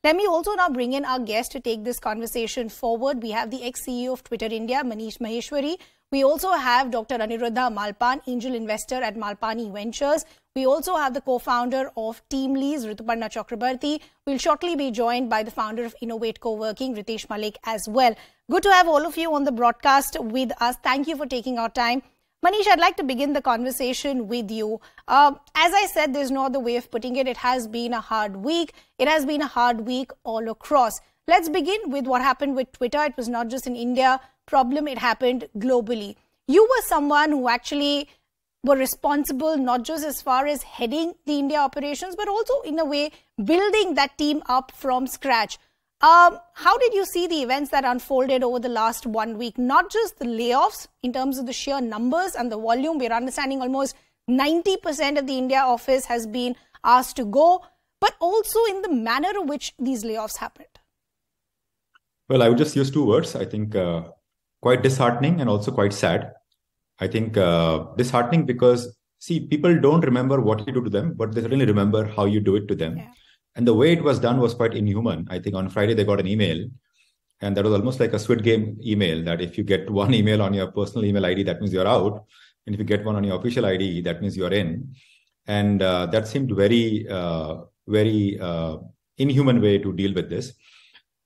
Let me also now bring in our guest to take this conversation forward. We have the ex-CEO of Twitter India, Manish Maheshwari. We also have Dr. Aniruddha Malpan, angel investor at Malpani Ventures. We also have the co-founder of TeamLease, Rituparna Chakrabarti. We'll shortly be joined by the founder of Innov8 Coworking, Ritesh Malik, as well. Good to have all of you on the broadcast with us. Thank you for taking our time. Manish, I'd like to begin the conversation with you. As I said, there's no other way of putting it. It has been a hard week. It has been a hard week all across. Let's begin with what happened with Twitter. It was not just an India problem. It happened globally. You were someone who actually were responsible not just as far as heading the India operations, but also in a way building that team up from scratch. How did you see the events that unfolded over the last 1 week? Not just the layoffs in terms of the sheer numbers and the volume. We're understanding almost 90% of the India office has been asked to go, but also in the manner in which these layoffs happened. Well, I would just use two words. I think quite disheartening and also quite sad. I think disheartening because, see, people don't remember what you do to them, but they certainly remember how you do it to them. Yeah. And the way it was done was quite inhuman. I think on Friday they got an email, and that was almost like a Squid Game email, that if you get one email on your personal email ID, that means you're out. And if you get one on your official ID, that means you're in. And that seemed very inhuman way to deal with this.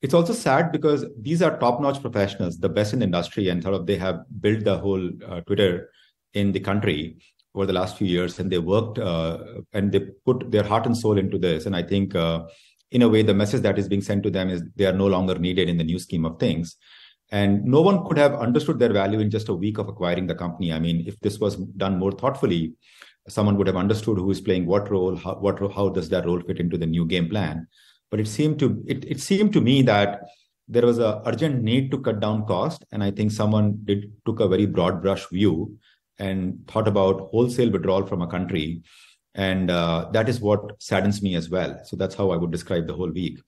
It's also sad because these are top-notch professionals, the best in the industry, and sort of they have built the whole Twitter in the country over the last few years, and they worked and they put their heart and soul into this. And I think in a way, the message that is being sent to them is they are no longer needed in the new scheme of things. And no one could have understood their value in just a week of acquiring the company. I mean, if this was done more thoughtfully, someone would have understood who is playing what role, how does that role fit into the new game plan. But it seemed to me that there was an urgent need to cut down cost. And I think someone took a very broad brush view and thought about wholesale withdrawal from a country. And that is what saddens me as well. So that's how I would describe the whole week.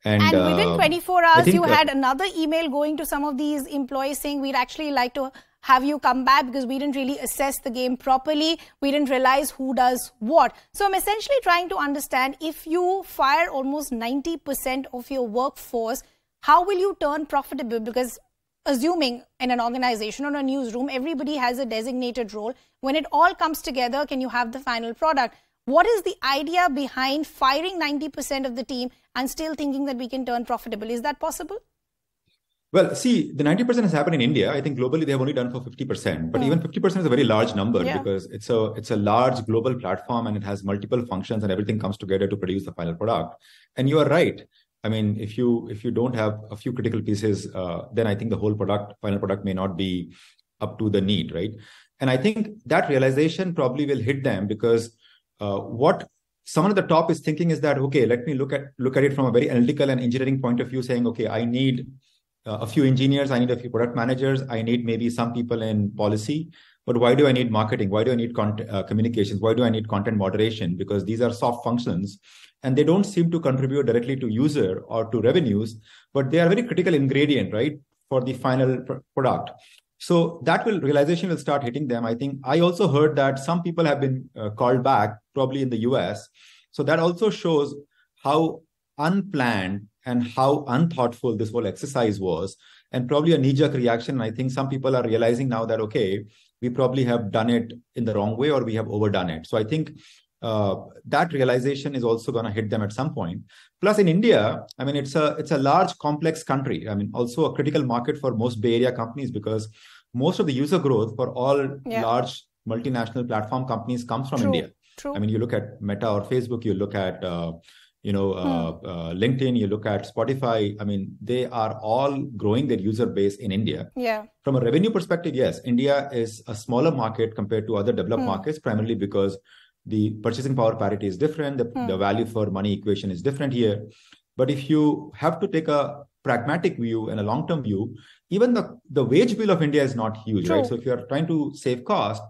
And within 24 hours, you had another email going to some of these employees saying, we'd actually like to have you come back because we didn't really assess the game properly. We didn't realize who does what. So I'm essentially trying to understand, if you fire almost 90% of your workforce, how will you turn profitable? Because assuming in an organization or a newsroom, everybody has a designated role. When it all comes together, can you have the final product? What is the idea behind firing 90% of the team and still thinking that we can turn profitable? Is that possible? Well, see, the 90% has happened in India. I think globally they have only done for 50%. But even 50% is a very large number because it's a large global platform and it has multiple functions and everything comes together to produce the final product. And you are right. I mean, if you don't have a few critical pieces, then I think the whole final product may not be up to the need, right? And I think that realization probably will hit them because what someone at the top is thinking is that, okay, let me look at it from a very analytical and engineering point of view, saying, okay, I need a few engineers, I need a few product managers, I need maybe some people in policy, but why do I need marketing? Why do I need communications? Why do I need content moderation? Because these are soft functions and they don't seem to contribute directly to user or to revenues, but they are a very critical ingredient, right, for the final product. So that realization will start hitting them. I think I also heard that some people have been called back, probably in the US. So that also shows how unplanned and how unthoughtful this whole exercise was, and probably a knee-jerk reaction. I think some people are realizing now that, okay, we probably have done it in the wrong way or we have overdone it. So I think that realization is also going to hit them at some point. Plus in India, I mean, it's a large, complex country. I mean, also a critical market for most Bay Area companies because most of the user growth for all large multinational platform companies comes from India. I mean, you look at Meta or Facebook, you look at LinkedIn, you look at Spotify. I mean, they are all growing their user base in India. Yeah. From a revenue perspective, yes, India is a smaller market compared to other developed markets, primarily because the purchasing power parity is different. The value for money equation is different here. But if you have to take a pragmatic view and a long-term view, even the wage bill of India is not huge, right? So if you're trying to save cost,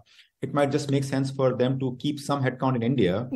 it might just make sense for them to keep some headcount in India,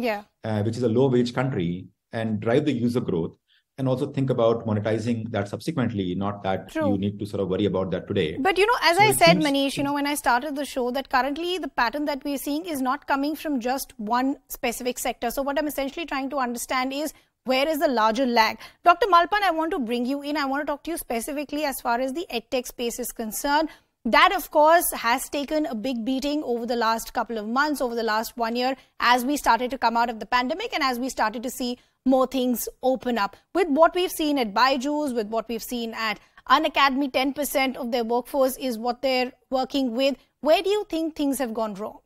which is a low-wage country, and drive the user growth, and also think about monetizing that subsequently, not that you need to sort of worry about that today. But, as I said, Manish, when I started the show, that currently the pattern that we're seeing is not coming from just one specific sector. So what I'm essentially trying to understand is, Where is the larger lag? Dr. Malpan, I want to bring you in. I want to talk to you specifically as far as the edtech space is concerned. That, of course, has taken a big beating over the last couple of months, over the last 1 year, as we started to come out of the pandemic and as we started to see more things open up. With what we've seen at Byju's, with what we've seen at Unacademy, 10% of their workforce is what they're working with. Where do you think things have gone wrong?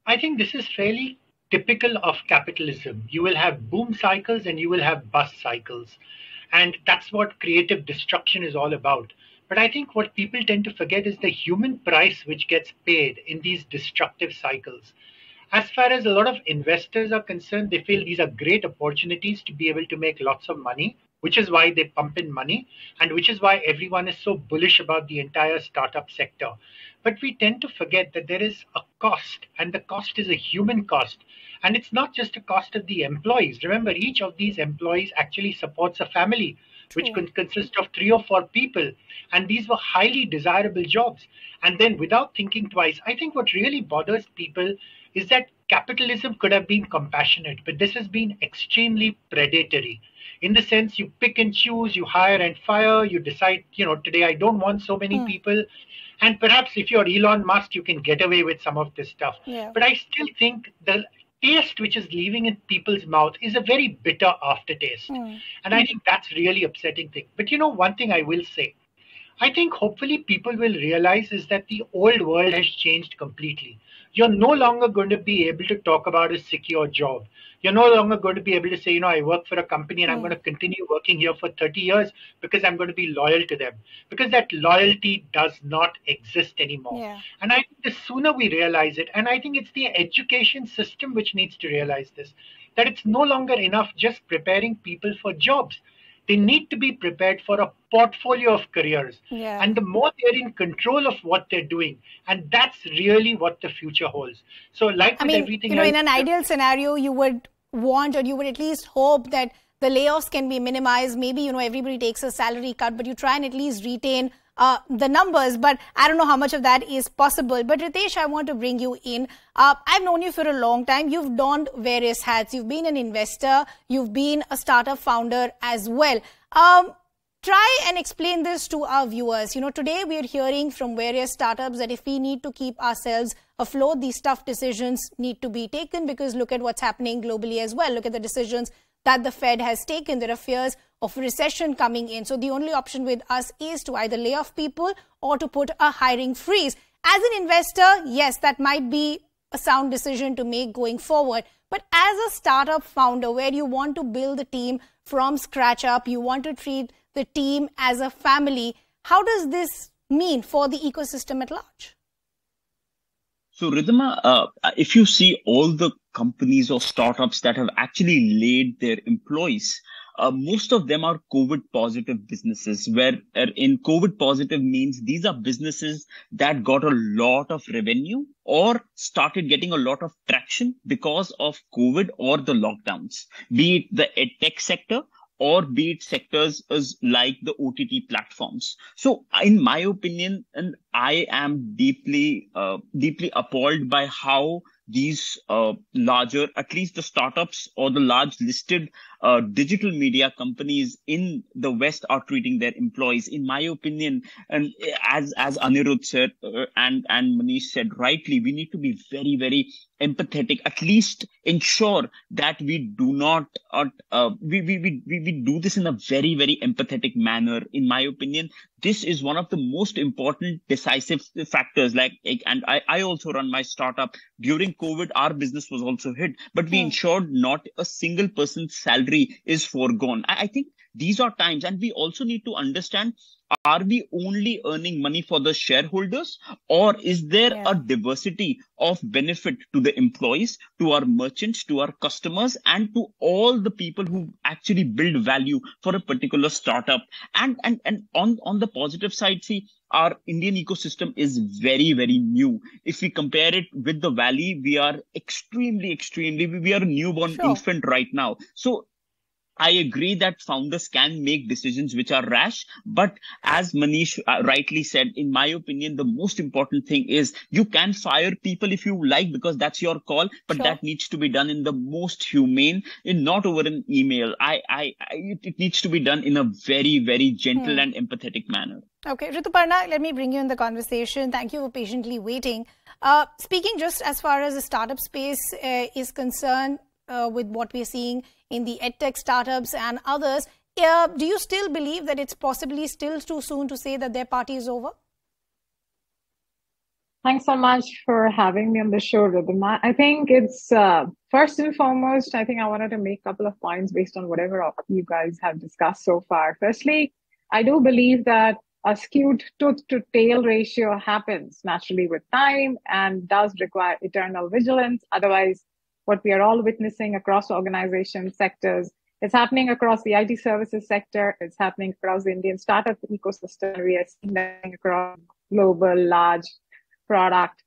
I think this is fairly typical of capitalism. You will have boom cycles and you will have bust cycles. And that's what creative destruction is all about. But I think what people tend to forget is the human price which gets paid in these destructive cycles. As far as a lot of investors are concerned, they feel these are great opportunities to be able to make lots of money, which is why they pump in money and which is why everyone is so bullish about the entire startup sector. But we tend to forget that there is a cost, and the cost is a human cost. And it's not just a cost of the employees. Remember, each of these employees actually supports a family, which consists of 3 or 4 people. And these were highly desirable jobs. And then without thinking twice, I think what really bothers people is that capitalism could have been compassionate, but this has been extremely predatory. In the sense you pick and choose, you hire and fire, you decide, today I don't want so many people. And perhaps if you're Elon Musk, you can get away with some of this stuff. Yeah. But I still think the taste which is leaving in people's mouth is a very bitter aftertaste. And I think that's really upsetting thing. But one thing I will say, I think hopefully people will realize is that the old world has changed completely. You're no longer going to be able to talk about a secure job. You're no longer going to be able to say, I work for a company and I'm going to continue working here for 30 years because I'm going to be loyal to them. Because that loyalty does not exist anymore. Yeah. And I think the sooner we realize it, and I think it's the education system which needs to realize this, that it's no longer enough just preparing people for jobs. They need to be prepared for a portfolio of careers. Yeah. And the more they're in control of what they're doing, and that's really what the future holds. So everything else, in an ideal scenario, you would want, or you would at least hope that the layoffs can be minimized. Maybe, everybody takes a salary cut, but you try and at least retain the numbers. But I don't know how much of that is possible. But Ritesh, I want to bring you in. I've known you for a long time. You've donned various hats. You've been an investor. You've been a startup founder as well. Try and explain this to our viewers. Today we are hearing from various startups that if we need to keep ourselves afloat, these tough decisions need to be taken, because look at what's happening globally as well. Look at the decisions that the Fed has taken. There are fears of recession coming in. So the only option with us is to either lay off people or to put a hiring freeze. As an investor, yes, that might be a sound decision to make going forward. But as a startup founder, where you want to build the team from scratch up, you want to treat the team as a family, how does this mean for the ecosystem at large? So, Ridhima, if you see all the companies or startups that have actually laid their employees, most of them are COVID positive businesses, where in COVID positive means these are businesses that got a lot of revenue or started getting a lot of traction because of COVID or the lockdowns, be it the edtech sector or be it sectors as like the OTT platforms. So in my opinion, and I am deeply appalled by how these larger, at least the startups or the large listed digital media companies in the West are treating their employees. In my opinion, and as Anirudh said and Manish said rightly, we need to be very, very empathetic, at least ensure that we do not, we do this in a very, very empathetic manner. In my opinion, this is one of the most important decisive factors. And I also run my startup. During COVID, our business was also hit, but we ensured not a single person's salary is foregone. I think these are times, and we also need to understand, are we only earning money for the shareholders, or is there a diversity of benefit to the employees, to our merchants, to our customers, and to all the people who actually build value for a particular startup? And on the positive side, see, our Indian ecosystem is very, very new. If we compare it with the Valley, we are extremely, we are a newborn infant right now. So I agree that founders can make decisions which are rash, but as Manish rightly said, in my opinion, the most important thing is you can fire people if you like, because that's your call, but that needs to be done in the most humane, not over an email. It needs to be done in a very, very gentle and empathetic manner. Okay, Rituparna, let me bring you in the conversation. Thank you for patiently waiting. Speaking just as far as the startup space is concerned, with what we're seeing in the edtech startups and others, do you still believe that it's possibly still too soon to say that their party is over? Thanks so much for having me on the show, Ridhima. I think it's first and foremost, I think I wanted to make a couple of points based on whatever you guys have discussed so far. Firstly, I do believe that a skewed tooth to tail ratio happens naturally with time and does require eternal vigilance. Otherwise, what we are all witnessing across organization sectors, it's happening across the IT services sector, it's happening across the Indian startup ecosystem, we are seeing that across global, large product,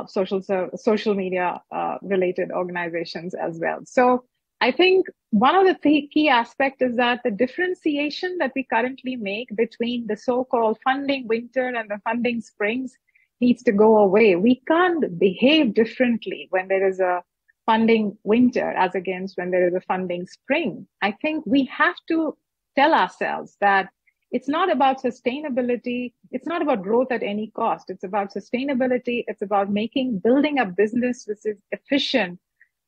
social media related organizations as well. So I think one of the key aspects is that the differentiation that we currently make between the so-called funding winter and the funding springs needs to go away. We can't behave differently when there is a funding winter as against when there is a funding spring. I think we have to tell ourselves that it's not about sustainability. It's not about growth at any cost. It's about sustainability. It's about building a business which is efficient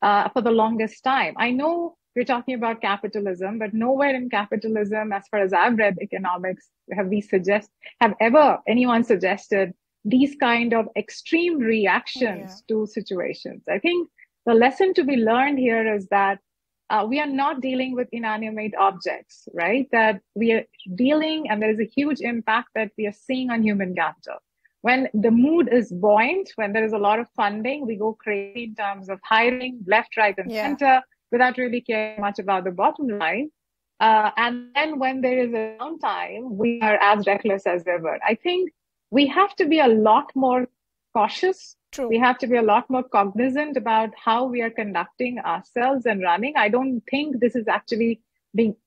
for the longest time. I know we're talking about capitalism, but nowhere in capitalism, as far as I've read economics, have anyone suggested these kind of extreme reactions to situations. I think the lesson to be learned here is that we are not dealing with inanimate objects, right? That we are dealing, and there is a huge impact that we are seeing on human capital. When the mood is buoyant, when there is a lot of funding, we go crazy in terms of hiring left, right, and center without really caring much about the bottom line. And then when there is a downtime, we are as reckless as ever. I think we have to be a lot more cautious. True. We have to be a lot more cognizant about how we are conducting ourselves and running. I don't think this is actually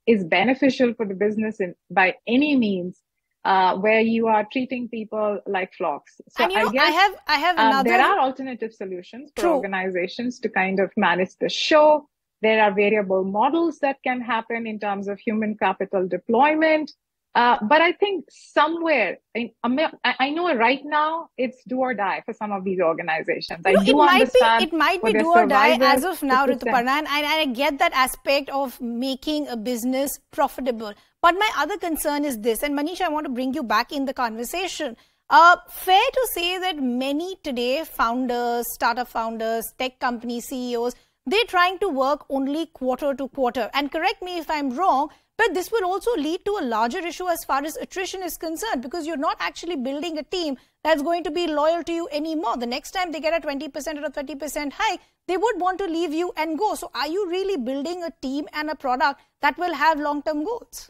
is beneficial for the business by any means, where you are treating people like flocks. So and I have another. There are alternative solutions for organizations to kind of manage the show. There are variable models that can happen in terms of human capital deployment. But I think somewhere, I know right now it's do or die for some of these organizations. It might be do or die as of now, Rituparna, and I get that aspect of making a business profitable. But my other concern is this, and Manish, I want to bring you back in the conversation. Fair to say that many today founders, startup founders, tech company CEOs, they're trying to work only quarter to quarter. And correct me if I'm wrong, but this will also lead to a larger issue as far as attrition is concerned, because you're not actually building a team that's going to be loyal to you anymore. The next time they get a 20% or a 30% hike, they would want to leave you and go. So are you really building a team and a product that will have long-term goals?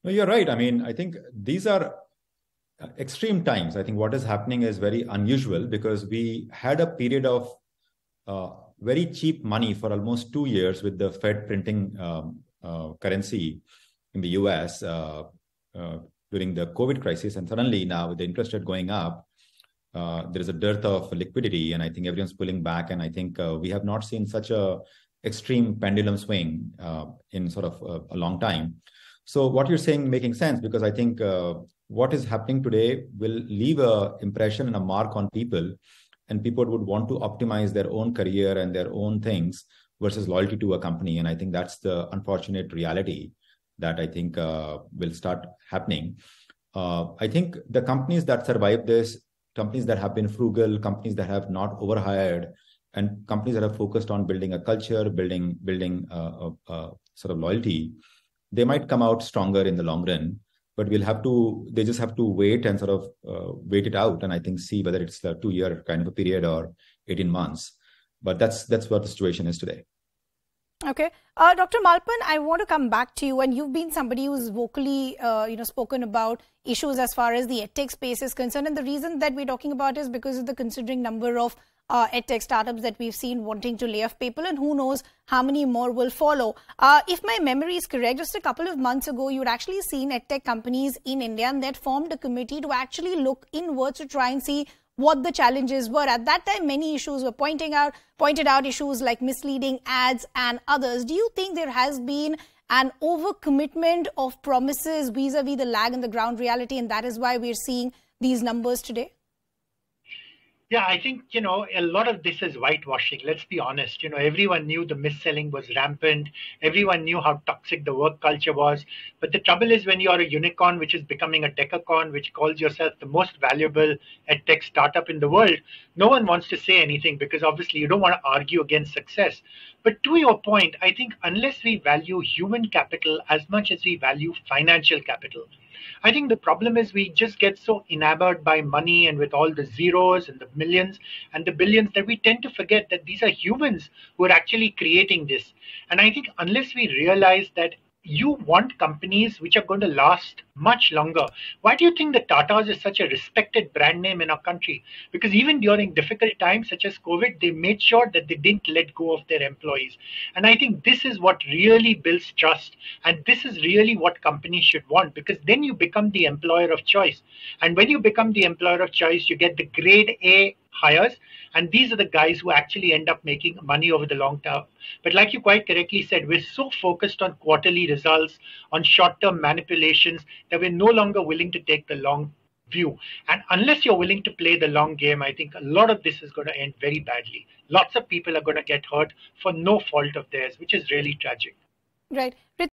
No, you're right. I mean, I think these are extreme times. I think what is happening is very unusual because we had a period of very cheap money for almost 2 years with the Fed printing currency in the US during the COVID crisis. And suddenly now with the interest rate going up, there is a dearth of liquidity, and I think everyone's pulling back. And I think we have not seen such a extreme pendulum swing in sort of a long time. So what you're saying making sense, because I think what is happening today will leave a impression and a mark on people, and people would want to optimize their own career and their own things versus loyalty to a company. And I think that's the unfortunate reality that I think will start happening. I think the companies that survive this, companies that have been frugal, companies that have not overhired, and companies that have focused on building a culture, building sort of loyalty, they might come out stronger in the long run. But they just have to wait and sort of wait it out. And I think see whether it's a 2-year kind of a period or 18 months. But that's what the situation is today. Okay. Dr. Malpan, I want to come back to you. And you've been somebody who's vocally, spoken about issues as far as the edtech space is concerned. And the reason that we're talking about is because of the considering number of edtech startups that we've seen wanting to lay off people, and who knows how many more will follow. If my memory is correct, just a couple of months ago, you'd actually seen edtech companies in India, and they'd formed a committee to actually look inwards to try and see what the challenges were. At that time, many issues were pointed out issues like misleading ads and others. Do you think there has been an overcommitment of promises vis-a-vis the lag in the ground reality, and that is why we're seeing these numbers today? Yeah, I think, a lot of this is whitewashing. Let's be honest. Everyone knew the mis-selling was rampant. Everyone knew how toxic the work culture was. But the trouble is when you're a unicorn, which is becoming a decacorn, which calls yourself the most valuable edtech startup in the world, no one wants to say anything because obviously you don't want to argue against success. But to your point, I think unless we value human capital as much as we value financial capital, I think the problem is we just get so enamored by money and with all the zeros and the millions and the billions that we tend to forget that these are humans who are actually creating this. And I think unless we realize that you want companies which are going to last much longer. Why do you think the Tatas is such a respected brand name in our country? Because even during difficult times such as COVID, they made sure that they didn't let go of their employees. And I think this is what really builds trust. And this is really what companies should want, because then you become the employer of choice. And when you become the employer of choice, you get the grade A hires, and these are the guys who actually end up making money over the long term. But like you quite correctly said, we're so focused on quarterly results, on short-term manipulations, that we're no longer willing to take the long view. And unless you're willing to play the long game, I think a lot of this is going to end very badly. Lots of people are going to get hurt for no fault of theirs, which is really tragic. Right.